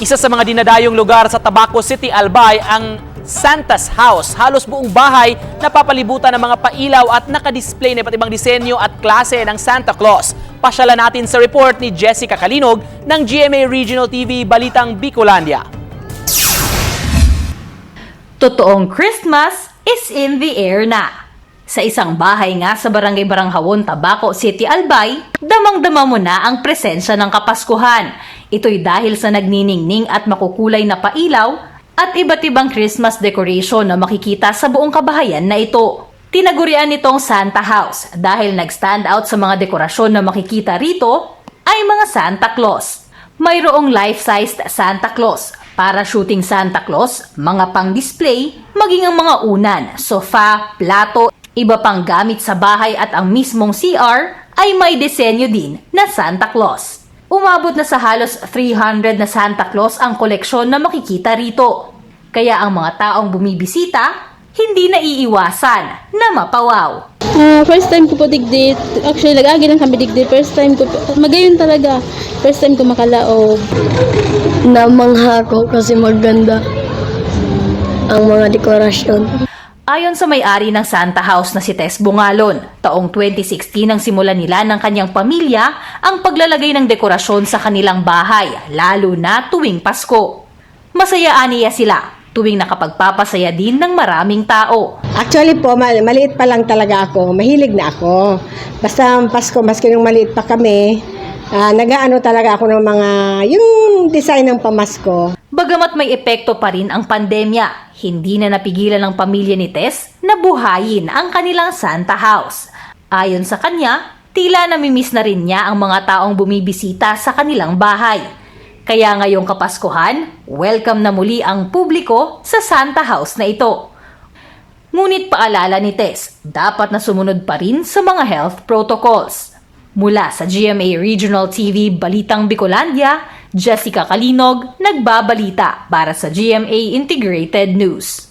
Isa sa mga dinadayong lugar sa Tabaco City, Albay ang Santa's House. Halos buong bahay napapalibutan ng mga pailaw at nakadisplay na iba't ibang disenyo at klase ng Santa Claus. Pasyalan natin sa report ni Jessica Kalinog ng GMA Regional TV Balitang Bicolandia. Totoong Christmas is in the air na. Sa isang bahay nga sa Barangay Baranghawon, Tabaco City, Albay, damang-dama mo na ang presensya ng Kapaskuhan. Ito'y dahil sa nagniningning at makukulay na pailaw at iba't ibang Christmas decoration na makikita sa buong kabahayan na ito. Tinagurian nitong Santa House dahil nag-stand out sa mga dekorasyon na makikita rito ay mga Santa Claus. Mayroong life-sized Santa Claus, parachuting Santa Claus, mga pang-display, maging ang mga unan, sofa, plato, iba pang gamit sa bahay at ang mismong CR ay may disenyo din na Santa Claus. Umabot na sa halos 300 na Santa Claus ang koleksyon na makikita rito. Kaya ang mga taong bumibisita, hindi na iiwasan na mapawaw. First time ko po digdit. Actually, nag-agi lang kami digdit. First time ko po. Magayon talaga. First time ko makalaog. Namangha ko kasi maganda ang mga dekorasyon. Ayon sa may-ari ng Santa House na si Tess Bungalon, taong 2016 nang simulan nila ng kanyang pamilya ang paglalagay ng dekorasyon sa kanilang bahay, lalo na tuwing Pasko. Masaya aniya sila tuwing nakapagpapasaya din ng maraming tao. Actually po, maliit pa lang talaga ako. Mahilig na ako. Basta ang Pasko, maski nung maliit pa kami, nag-aano talaga ako ng mga, yung design ng pamasko. Bagamat may epekto pa rin ang pandemya, hindi na napigilan ng pamilya ni Tess na buhayin ang kanilang Santa House. Ayon sa kanya, tila namimiss na rin niya ang mga taong bumibisita sa kanilang bahay. Kaya ngayong Kapaskuhan, welcome na muli ang publiko sa Santa House na ito. Ngunit paalala ni Tess, dapat na sumunod pa rin sa mga health protocols. Mula sa GMA Regional TV Balitang Bicolandia, Jessica Kalinog, nagbabalita para sa GMA Integrated News.